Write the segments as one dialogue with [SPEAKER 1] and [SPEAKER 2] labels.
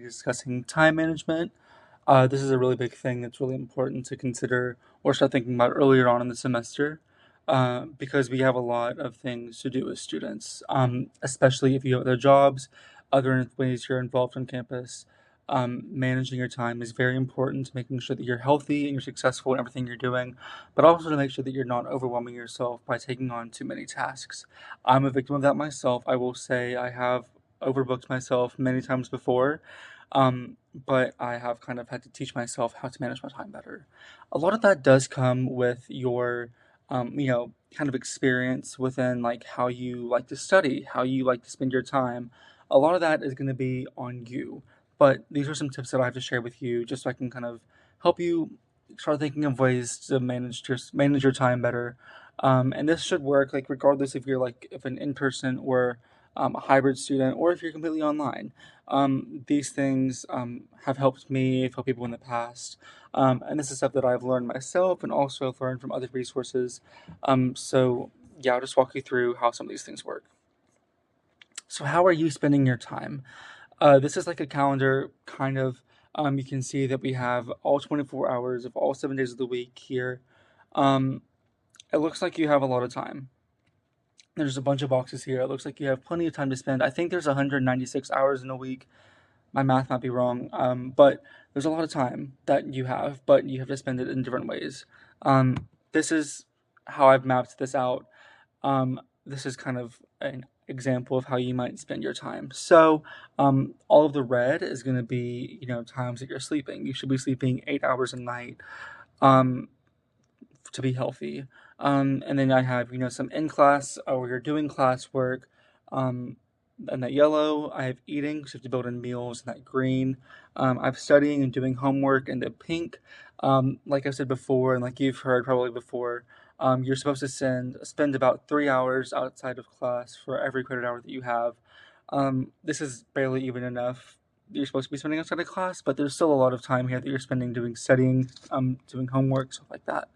[SPEAKER 1] be discussing time management. This is a really big thing that's really important to consider or start thinking about earlier on in the semester because we have a lot of things to do as students, especially if you have other jobs, other ways you're involved on campus. Managing your time is very important to making sure that you're healthy and you're successful in everything you're doing, but also to make sure that you're not overwhelming yourself by taking on too many tasks. I'm a victim of that myself. I will say I have overbooked myself many times before, but I have kind of had to teach myself how to manage my time better. A lot of that does come with your, kind of experience within like how you like to study, how you like to spend your time. A lot of that is going to be on you. But these are some tips that I have to share with you just so I can kind of help you start thinking of ways to manage your time better. And this should work like regardless if you're like if an in person or a hybrid student or if you're completely online. These things have helped me, have helped people in the past. And this is stuff that I've learned myself and also I've learned from other resources. So, yeah, I'll just walk you through how some of these things work. So, how are you spending your time? This is like a calendar, kind of. You can see that we have all 24 hours of all 7 days of the week here. Um, it looks like you have a lot of time. There's a bunch of boxes here. It looks like you have plenty of time to spend. I think there's 196 hours in a week. My math might be wrong, but there's a lot of time that you have, but you have to spend it in different ways. This is how I've mapped this out. This is kind of an example of how you might spend your time. So, all of the red is going to be, times that you're sleeping. You should be sleeping 8 hours a night. Um, to be healthy. And then I have, some in class where you're doing classwork. Um, and that yellow, I have eating, so you have to build in meals. And that green, I have studying and doing homework. And the pink, like I said before, and like you've heard probably before, you're supposed to spend about 3 hours outside of class for every credit hour that you have. This is barely even enough. You're supposed to be spending outside of class, but there's still a lot of time here that you're spending doing studying, doing homework, stuff like that.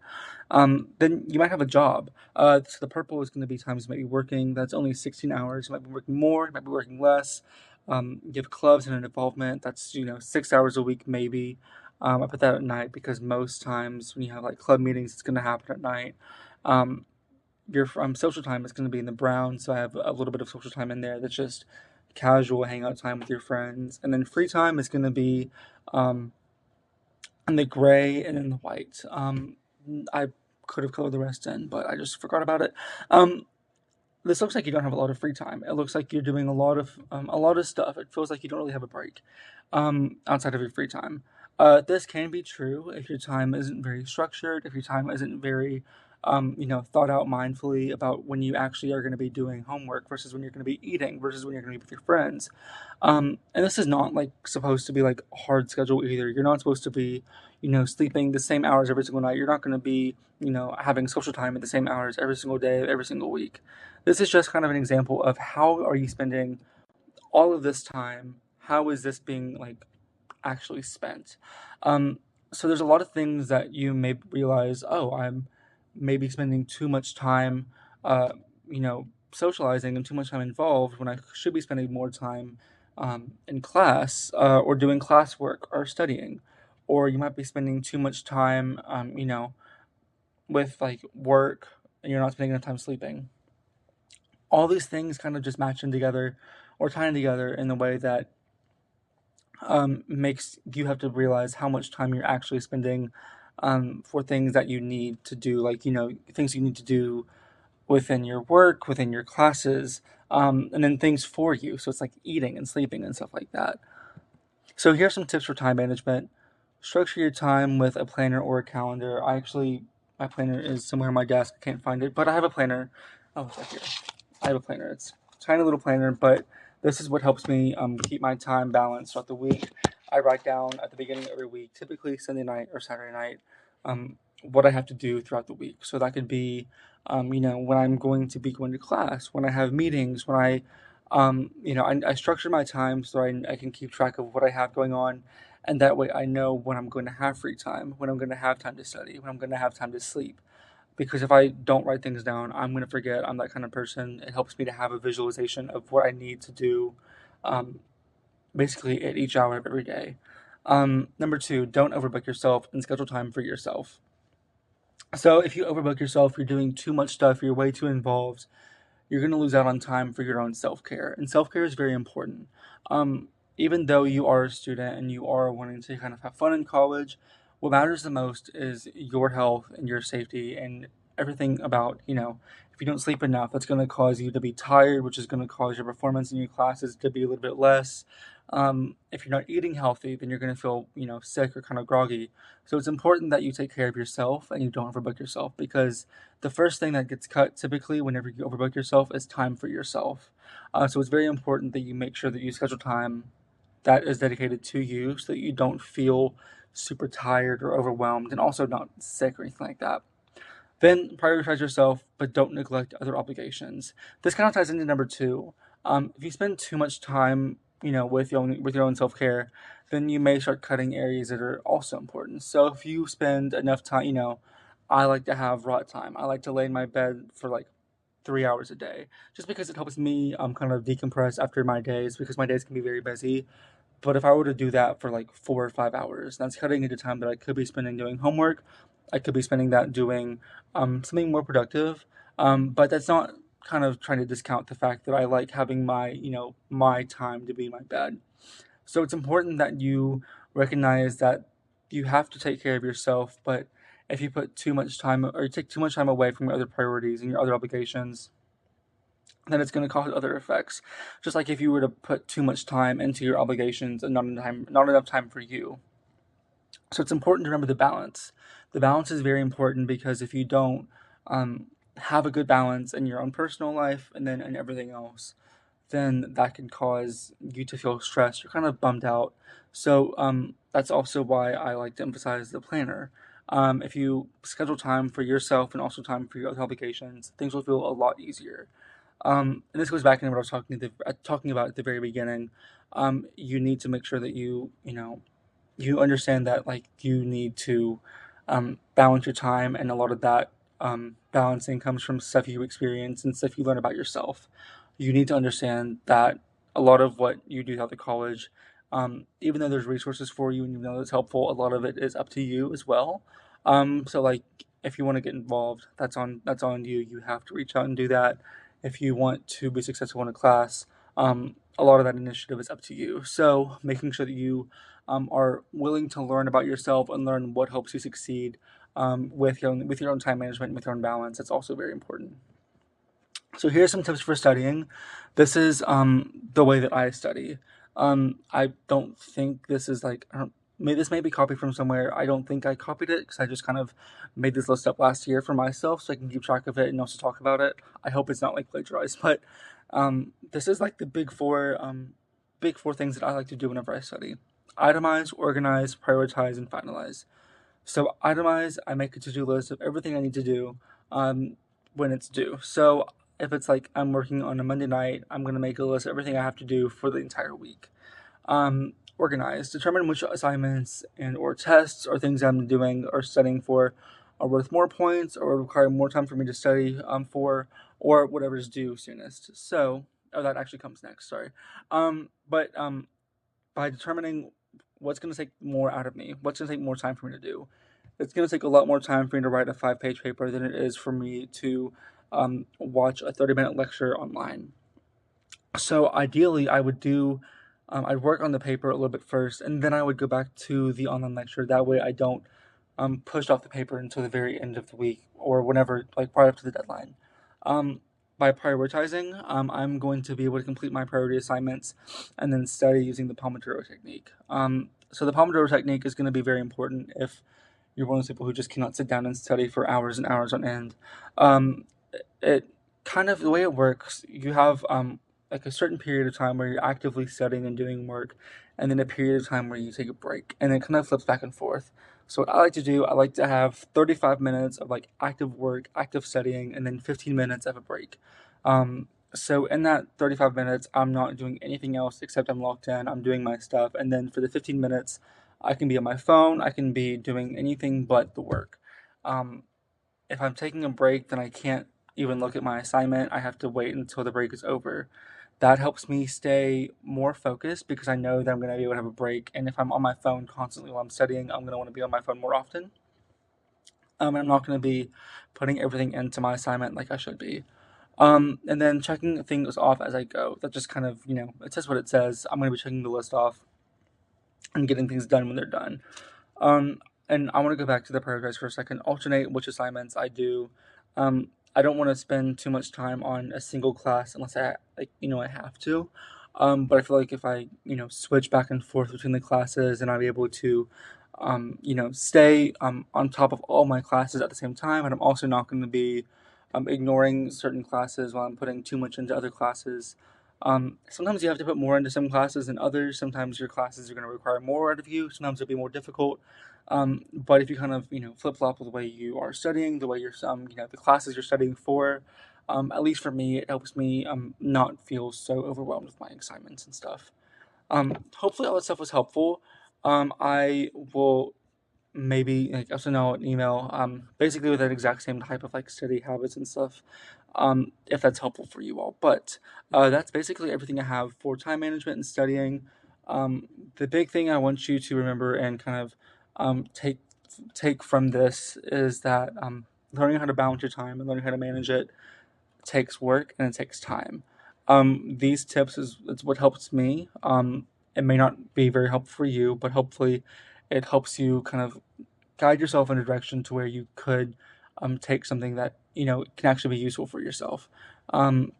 [SPEAKER 1] Then you might have a job. So the purple is going to be times you might be working. That's only 16 hours. You might be working more. You might be working less. You have clubs and an involvement. That's 6 hours a week maybe. I put that at night because most times when you have like club meetings, it's going to happen at night. Um, your social time is going to be in the brown, so I have a little bit of social time in there. That's just casual hangout time with your friends, and then free time is going to be um, in the gray and in the white. I could have colored the rest in, but I just forgot about it. Um, this looks like you don't have a lot of free time. It looks like you're doing a lot of stuff. It feels like you don't really have a break outside of your free time. This can be true if your time isn't very structured, if your time isn't very, thought out mindfully about when you actually are going to be doing homework versus when you're going to be eating versus when you're going to be with your friends. And this is not like supposed to be like a hard schedule either. You're not supposed to be, sleeping the same hours every single night. You're not going to be, having social time at the same hours every single day, every single week. This is just kind of an example of how are you spending all of this time? How is this being like actually spent? Um, so there's a lot of things that you may realize, oh, I'm maybe spending too much time, socializing and too much time involved when I should be spending more time in class or doing classwork or studying. Or you might be spending too much time, with like work and you're not spending enough time sleeping. All these things kind of just match in together or tie in together in a way that makes you have to realize how much time you're actually spending for things that you need to do, like, things you need to do within your work, within your classes, and then things for you. So it's like eating and sleeping and stuff like that. So here's some tips for time management. Structure your time with a planner or a calendar. My planner is somewhere on my desk. I can't find it, but I have a planner. Oh, it's right here. I have a planner. It's a tiny little planner, but this is what helps me keep my time balanced throughout the week. I write down at the beginning of every week, typically Sunday night or Saturday night, what I have to do throughout the week. So that could be, when I'm going to be going to class, when I have meetings, when I structure my time so I can keep track of what I have going on. And that way I know when I'm going to have free time, when I'm going to have time to study, when I'm going to have time to sleep because if I don't write things down, I'm going to forget. I'm that kind of person. It helps me to have a visualization of what I need to do, um, basically at each hour of every day. Number two, don't overbook yourself and schedule time for yourself. So if you overbook yourself, you're doing too much stuff, you're way too involved, you're going to lose out on time for your own self care. And self care is very important. Um, Even though you are a student and you are wanting to kind of have fun in college, what matters the most is your health and your safety and everything about, if you don't sleep enough, that's going to cause you to be tired, which is going to cause your performance in your classes to be a little bit less. If you're not eating healthy, then you're going to feel, sick or kind of groggy. So it's important that you take care of yourself and you don't overbook yourself because the first thing that gets cut typically whenever you overbook yourself is time for yourself. So it's very important that you make sure that you schedule time that is dedicated to you so that you don't feel super tired or overwhelmed and also not sick or anything like that. Then prioritize yourself, but don't neglect other obligations. This kind of ties into number two. If you spend too much time, with your own self care, then you may start cutting areas that are also important. So if you spend enough time, I like to have rot time. I like to lay in my bed for like 3 hours a day, just because it helps me kind of decompress after my days because my days can be very busy. But if I were to do that for like 4 or 5 hours, that's cutting into time that I could be spending doing homework. I could be spending that doing something more productive. But that's not kind of trying to discount the fact that I like having my time to be in my bed. So it's important that you recognize that you have to take care of yourself, but if you put too much time or you take too much time away from your other priorities and your other obligations, then it's going to cause other effects. Just like if you were to put too much time into your obligations and not enough time for you. So it's important to remember the balance. The balance is very important because if you don't have a good balance in your own personal life and then in everything else, then that can cause you to feel stressed. You're kind of bummed out. So that's also why I like to emphasize the planner. If you schedule time for yourself and also time for your other obligations, things will feel a lot easier. And this goes back into what I was talking about at the very beginning. You need to make sure that you understand that like you need to balance your time, and a lot of that balancing comes from stuff you experience and stuff you learn about yourself. You need to understand that a lot of what you do out of college, even though there's resources for you and even though it's helpful, a lot of it is up to you as well. So like if you want to get involved, that's on you. You have to reach out and do that. If you want to be successful in a class, a lot of that initiative is up to you. So making sure that you are willing to learn about yourself and learn what helps you succeed with your own time management and with your own balance. That's also very important. So here's some tips for studying. This is the way that I study. I don't think this is like this may be copied from somewhere. I don't think I copied it because I just kind of made this list up last year for myself so I can keep track of it and also talk about it. I hope it's not like plagiarized, but this is like the big four things that I like to do whenever I study: itemize, organize, prioritize, and finalize. So itemize, I make a to-do list of everything I need to do um, when it's due. So if it's like I'm working on a Monday night, I'm gonna make a list of everything I have to do for the entire week. Organize, determine which assignments and or tests or things I'm doing or studying for are worth more points or require more time for me to study for, or whatever is due soonest. So, oh, that actually comes next. Sorry, but by determining what's going to take more out of me, what's going to take more time for me to do. It's going to take a lot more time for me to write a 5-page paper than it is for me to watch a 30-minute lecture online. So ideally, I'd work on the paper a little bit first, and then I would go back to the online lecture. That way, I don't push off the paper until the very end of the week or whenever, like prior to the deadline. Um, by prioritizing, I'm going to be able to complete my priority assignments and then study using the Pomodoro technique. So the Pomodoro technique is going to be very important if you're one of those people who just cannot sit down and study for hours and hours on end. Um, it kind of the way it works, you have like a certain period of time where you're actively studying and doing work, and then a period of time where you take a break, and it kind of flips back and forth. So what I like to do, I like to have 35 minutes of like active work, active studying, and then 15 minutes of a break. So in that 35 minutes, I'm not doing anything else except I'm locked in. I'm doing my stuff, and then for the 15 minutes, I can be on my phone. I can be doing anything but the work. Um, if I'm taking a break, then I can't even look at my assignment. I have to wait until the break is over. That helps me stay more focused because I know that I'm going to be able to have a break. And if I'm on my phone constantly while I'm studying, I'm going to want to be on my phone more often. And I'm not going to be putting everything into my assignment like I should be. And then checking things off as I go. That just kind of, it says what it says. I'm going to be checking the list off and getting things done when they're done. Um, and I want to go back to the prioritize for a second. Alternate which assignments I do. I don't want to spend too much time on a single class unless I have to. But I feel like if I, switch back and forth between the classes and I'm able to, stay on top of all my classes at the same time, and I'm also not going to be ignoring certain classes while I'm putting too much into other classes. Sometimes you have to put more into some classes than others. Sometimes your classes are going to require more out of you. Sometimes it'll be more difficult. But if you kind of, flip flop with the way you are studying, the way you're, the classes you're studying for, at least for me, it helps me not feel so overwhelmed with my assignments and stuff. Hopefully, all that stuff was helpful. I will maybe like also know an email basically with that exact same type of like study habits and stuff if that's helpful for you all, but that's basically everything I have for time management and studying. The big thing I want you to remember and kind of take from this is that learning how to balance your time and learning how to manage it takes work and it takes time. These tips is what helps me. It may not be very helpful for you, but hopefully it helps you kind of guide yourself in a direction to where you could take something that can actually be useful for yourself. Um,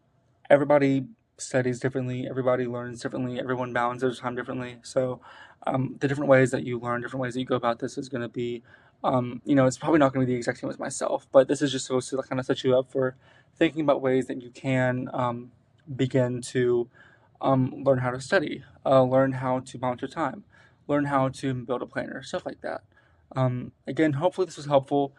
[SPEAKER 1] Everybody studies differently. Everybody learns differently. Everyone balances their time differently. So the different ways that you learn, different ways that you go about this is going to be, it's probably not going to be the exact same as myself. But this is just supposed to kind of set you up for thinking about ways that you can begin to learn how to study, learn how to balance your time, learn how to build a planner, stuff like that. Again, hopefully this was helpful.